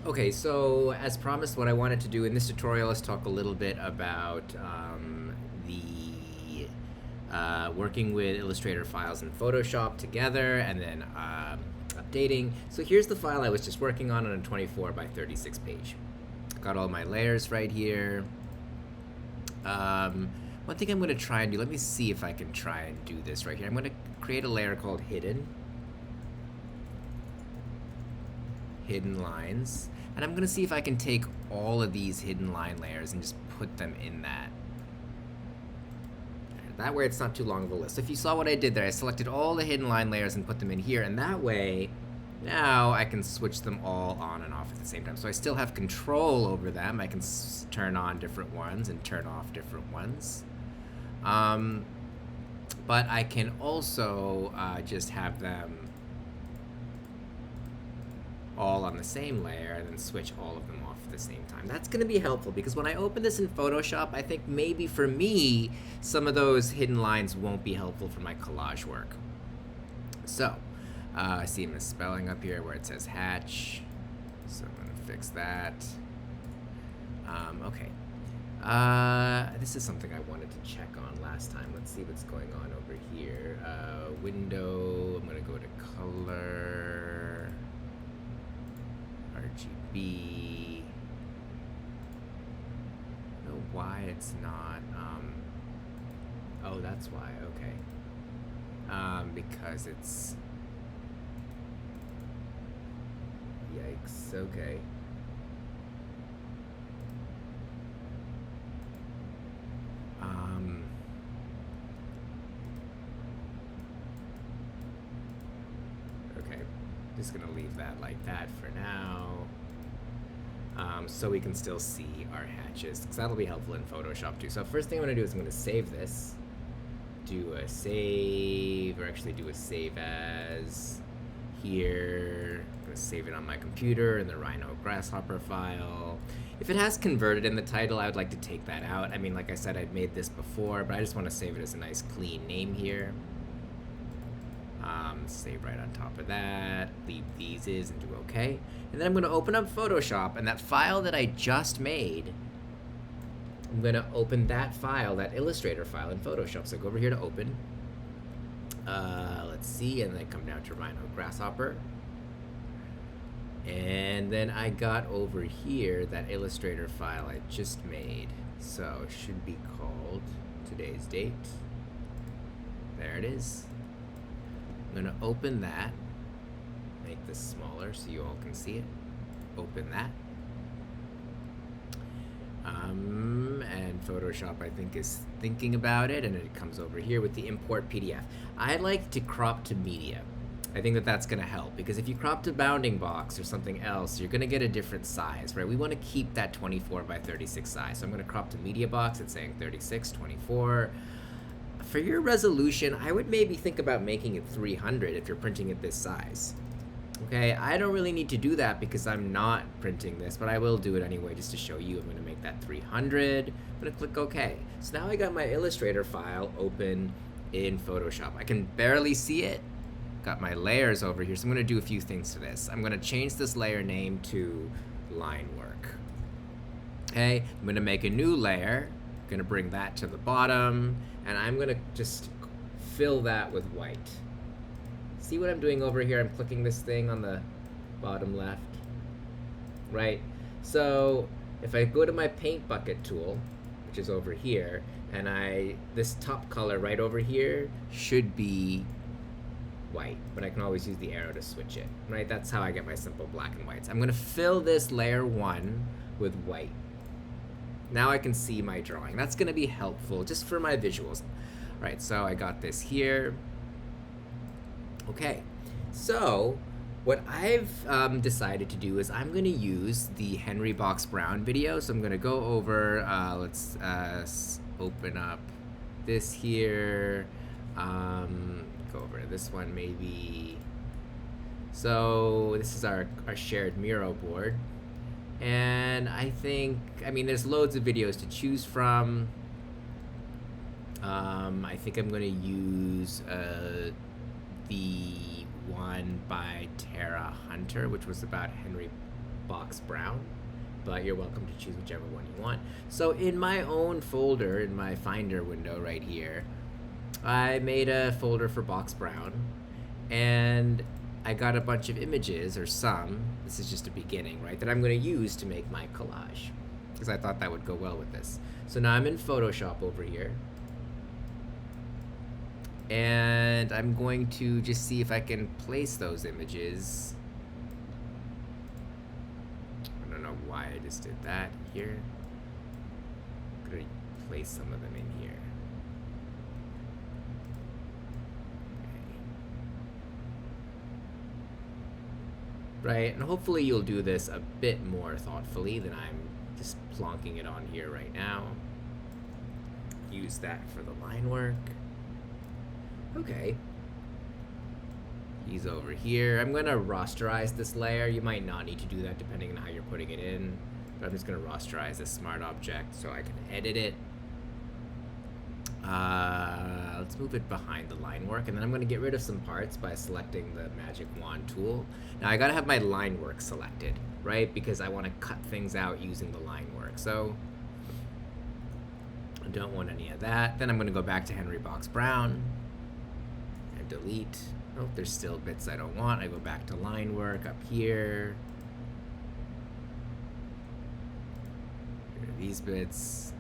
Okay, so as promised, what I wanted to do in this tutorial is talk a little bit about the working with Illustrator files in Photoshop together and then updating. So here's the file I was just working on a 24 by 36 page. Got all my layers right here. One thing I'm going to try and do, let me see if I can try and do this right here. I'm going to create a layer called Hidden Lines. And I'm going to see if I can take all of these hidden line layers and just put them in that. That way it's not too long of a list. So if you saw what I did there, I selected all the hidden line layers and put them in here. And that way, now I can switch them all on and off at the same time. So I still have control over them. I can turn on different ones and turn off different ones. But I can also just have them all on the same layer and then switch all of them off at the same time. That's going to be helpful because when I open this in Photoshop, I think maybe for me, some of those hidden lines won't be helpful for my collage work. So, I see a misspelling up here where it says hatch. So I'm going to fix that. Okay. This is something I wanted to check on last time. Let's see what's going on over here. Window, I'm going to go to color. RGB. I don't know why it's not. Oh, that's why. Okay. Because it's. Yikes. Okay. Okay. Just gonna leave that like that for now. So we can still see our hatches, because that'll be helpful in Photoshop too. So first thing I'm going to do is I'm going to save this, do a save, or actually do a save as here. I'm going to save it on my computer in the Rhino Grasshopper file. If it has converted in the title, I would like to take that out. I mean, like I said, I've made this before, but I just want to save it as a nice clean name here. Save right on top of that, leave these is and do OK. And then I'm going to open up Photoshop, and that file that I just made, I'm going to open that file, that Illustrator file in Photoshop. So go over here to open. Let's see, and then come down to Rhino Grasshopper. And then I got over here that Illustrator file I just made. So it should be called today's date. There it is. I'm going to open that, make this smaller so you all can see it. Open that. And Photoshop, I think, is thinking about it, and it comes over here with the import PDF. I like to crop to media. I think that that's going to help, because if you crop to bounding box or something else, you're going to get a different size, right? We want to keep that 24 by 36 size. So I'm going to crop to media box. It's saying 36, 24. For your resolution, I would maybe think about making it 300 if you're printing it this size. Okay, I don't really need to do that because I'm not printing this, but I will do it anyway just to show you. I'm going to make that 300. I'm going to click OK. So now I got my Illustrator file open in Photoshop. I can barely see it. Got my layers over here, so I'm going to do a few things to this. I'm going to change this layer name to line work. Okay, I'm going to make a new layer. I'm going to bring that to the bottom, and I'm going to just fill that with white. See what I'm doing over here? I'm clicking this thing on the bottom left, right? So if I go to my paint bucket tool, which is over here, and this top color right over here should be white, but I can always use the arrow to switch it, right? That's how I get my simple black and whites. I'm going to fill this layer 1 with white. Now I can see my drawing. That's going to be helpful just for my visuals. Right, so I got this here. Okay, so what I've decided to do is I'm going to use the Henry Box Brown video. So I'm going to go over, let's open up this here. Go over to this one maybe. So this is our shared Miro board. And I think, I mean, there's loads of videos to choose from. I think I'm going to use the one by Tara Hunter, which was about Henry box brown, but you're welcome to choose whichever one you want. So in my own folder, in my Finder window right here, I made a folder for box brown, and I got a bunch of images, or some, this is just a beginning, right, that I'm going to use to make my collage, because I thought that would go well with this. So now I'm in Photoshop over here, and I'm going to just see if I can place those images. I don't know why I just did that here. I'm going to place some of them in here. Right, and hopefully you'll do this a bit more thoughtfully than I'm just plonking it on here right now. Use that for the line work. Okay. He's over here. I'm gonna rasterize this layer. You might not need to do that depending on how you're putting it in, but I'm just gonna rasterize this smart object so I can edit it. Let's move it behind the line work, and then I'm going to get rid of some parts by selecting the magic wand tool. Now I got to have my line work selected, right? Because I want to cut things out using the line work. So I don't want any of that. Then I'm going to go back to Henry Box Brown and delete. Oh, there's still bits I don't want. I go back to line work up here. Get rid of these bits.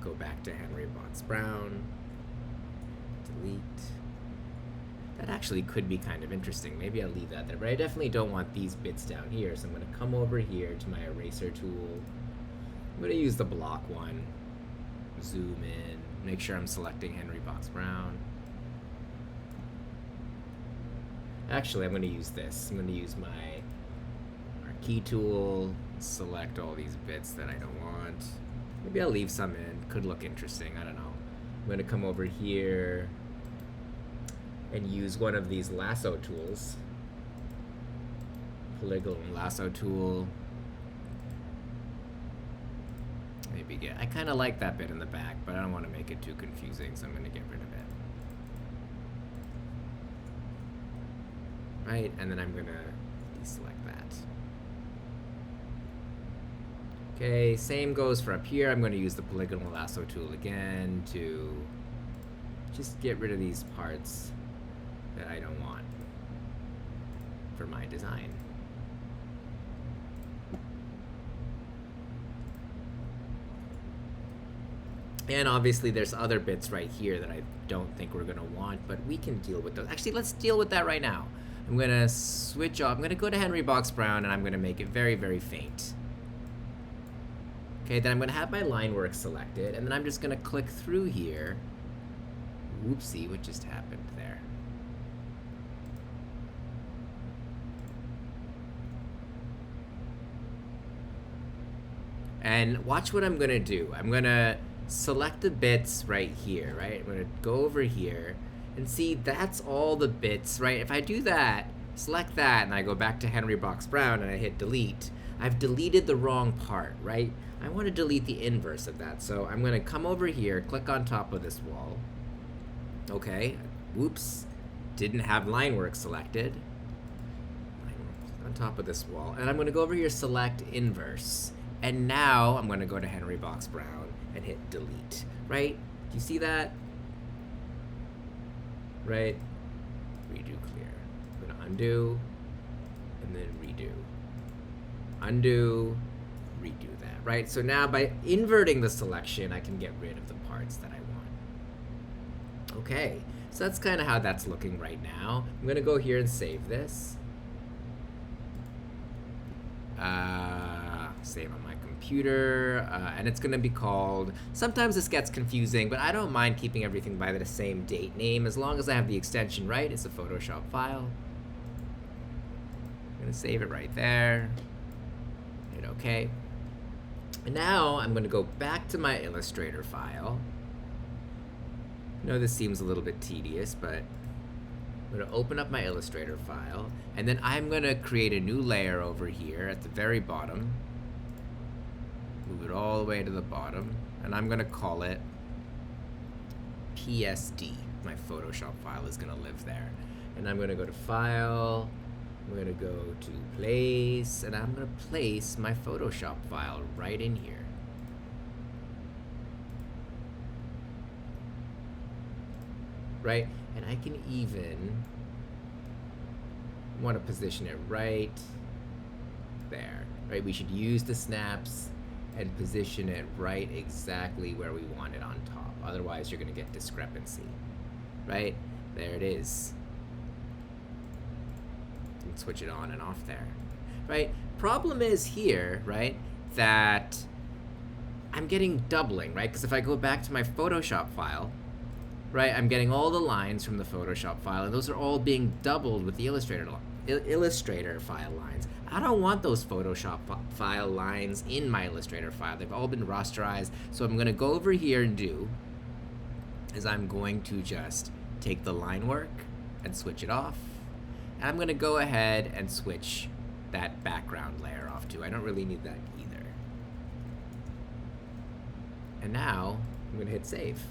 Go back to Henry Box Brown, delete. That actually could be kind of interesting. Maybe I'll leave that there, but I definitely don't want these bits down here. So I'm going to come over here to my eraser tool. I'm going to use the block one. Zoom in, make sure I'm selecting Henry Box Brown. Actually, I'm going to use this. I'm going to use my key tool, select all these bits that I don't want. Maybe I'll leave some in. Could look interesting. I don't know. I'm going to come over here and use one of these lasso tools. Polygonal lasso tool. Maybe get. I kind of like that bit in the back, but I don't want to make it too confusing, so I'm going to get rid of it. Right, and then I'm going to deselect that. Okay, same goes for up here. I'm going to use the polygonal lasso tool again to just get rid of these parts that I don't want for my design. And obviously there's other bits right here that I don't think we're going to want, but we can deal with those. Actually, let's deal with that right now. I'm going to switch off. I'm going to go to Henry Box Brown, and I'm going to make it very, very faint. Okay, then I'm going to have my line work selected, and then I'm just going to click through here. Whoopsie, what just happened there? And watch what I'm going to do. I'm going to select the bits right here, right? I'm going to go over here and see that's all the bits, right? If I do that, select that, and I go back to Henry Box Brown and I hit delete, I've deleted the wrong part, right? I want to delete the inverse of that. So I'm going to come over here, click on top of this wall. Okay, whoops, didn't have line work selected. Line work on top of this wall. And I'm going to go over here, select inverse. And now I'm going to go to Henry Box Brown and hit delete, right? Do you see that? Right? Redo clear. I'm going to undo and then redo. Undo, redo that, right? So now by inverting the selection, I can get rid of the parts that I want. Okay, so that's kind of how that's looking right now. I'm going to go here and save this. Save on my computer, and it's going to be called, sometimes this gets confusing, but I don't mind keeping everything by the same date name as long as I have the extension right. It's a Photoshop file. I'm going to save it right there. Hit OK. And now I'm going to go back to my Illustrator file. I know this seems a little bit tedious, but I'm going to open up my Illustrator file, and then I'm going to create a new layer over here at the very bottom. Move it all the way to the bottom, and I'm going to call it PSD. My Photoshop file is going to live there. And I'm going to go to File, I'm gonna go to place, and I'm gonna place my Photoshop file right in here. Right, and I can even want to position it right there, right? We should use the snaps and position it right exactly where we want it on top. Otherwise, you're gonna get discrepancy, right? There it is. And switch it on and off there, right? Problem is here, right, that I'm getting doubling, right? Because if I go back to my Photoshop file, right, I'm getting all the lines from the Photoshop file, and those are all being doubled with the Illustrator file lines. I don't want those Photoshop file lines in my Illustrator file. They've all been rasterized. So I'm going to go over here and I'm going to just take the line work and switch it off. And I'm going to go ahead and switch that background layer off too. I don't really need that either. And now I'm going to hit save.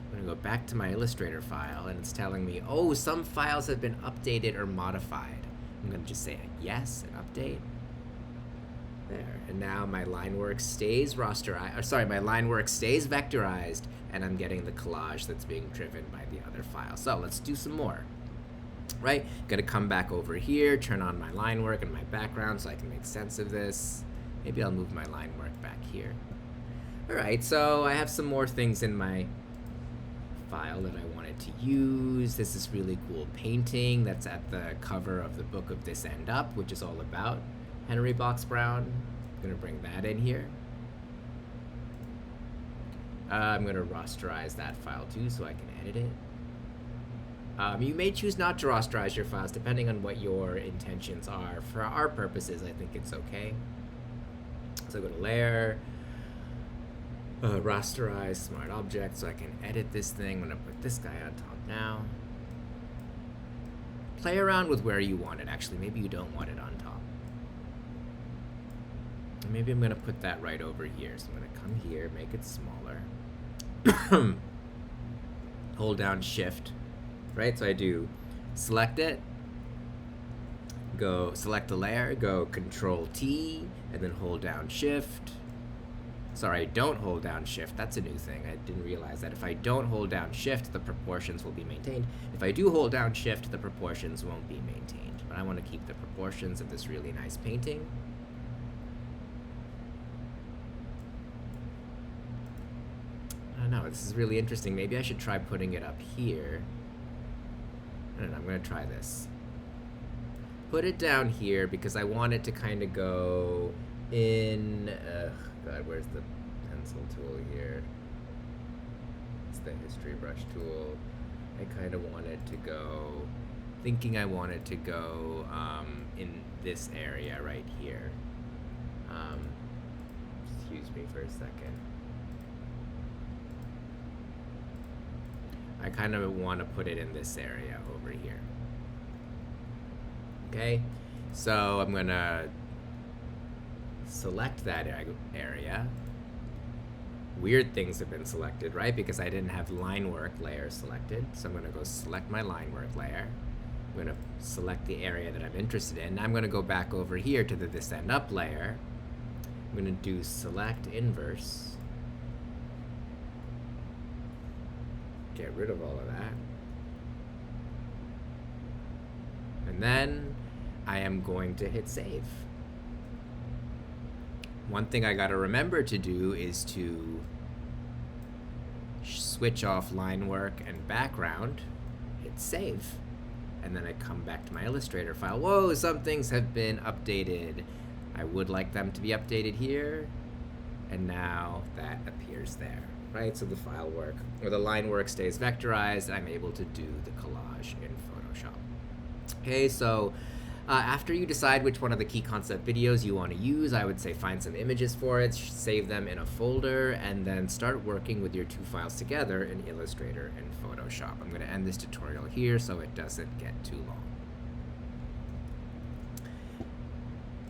I'm going to go back to my Illustrator file, and it's telling me, oh, some files have been updated or modified. I'm going to just say yes and update. There. And now my line work stays my line work stays vectorized, and I'm getting the collage that's being driven by the other file. So let's do some more. Right? Going to come back over here, turn on my line work and my background so I can make sense of this. Maybe I'll move my line work back here. All right, so I have some more things in my file that I wanted to use. This is really cool painting that's at the cover of the book of This End Up, which is all about Henry Box Brown. I'm gonna bring that in here. I'm gonna rasterize that file too so I can edit it. You may choose not to rasterize your files depending on what your intentions are. For our purposes, I think it's okay. So go to Layer, rasterize Smart Object so I can edit this thing. I'm gonna put this guy on top now. Play around with where you want it, actually. Maybe you don't want it on top. And maybe I'm gonna put that right over here. So I'm gonna come here, make it smaller. Hold down Shift, right? So I do select it, go select the layer, go Control T, and then hold down Shift. Sorry, don't hold down Shift. That's a new thing. I didn't realize that if I don't hold down Shift, the proportions will be maintained. If I do hold down Shift, the proportions won't be maintained. But I want to keep the proportions of this really nice painting. I don't know, this is really interesting. Maybe I should try putting it up here. I don't know, I'm going to try this. Put it down here because I want it to kind of go in... God, where's the pencil tool here? It's the history brush tool. I kind of want it to go, I want it to go in this area right here. Excuse me for a second. I kind of want to put it in this area over here. Okay, so I'm gonna select that area. Weird things have been selected, right? Because I didn't have line work layer selected. So I'm gonna go select my line work layer. I'm gonna select the area that I'm interested in. I'm gonna go back over here to the This End Up layer. I'm gonna do select inverse. Get rid of all of that. And then I am going to hit save. One thing I gotta remember to do is to switch off line work and background, hit save, and then I come back to my Illustrator file. Whoa, some things have been updated. I would like them to be updated here, and now that appears there, right? So the file work, or the line work stays vectorized, and I'm able to do the collage in Photoshop. Okay, so after you decide which one of the key concept videos you want to use, I would say find some images for it, save them in a folder, and then start working with your two files together in Illustrator and Photoshop. I'm going to end this tutorial here so it doesn't get too long.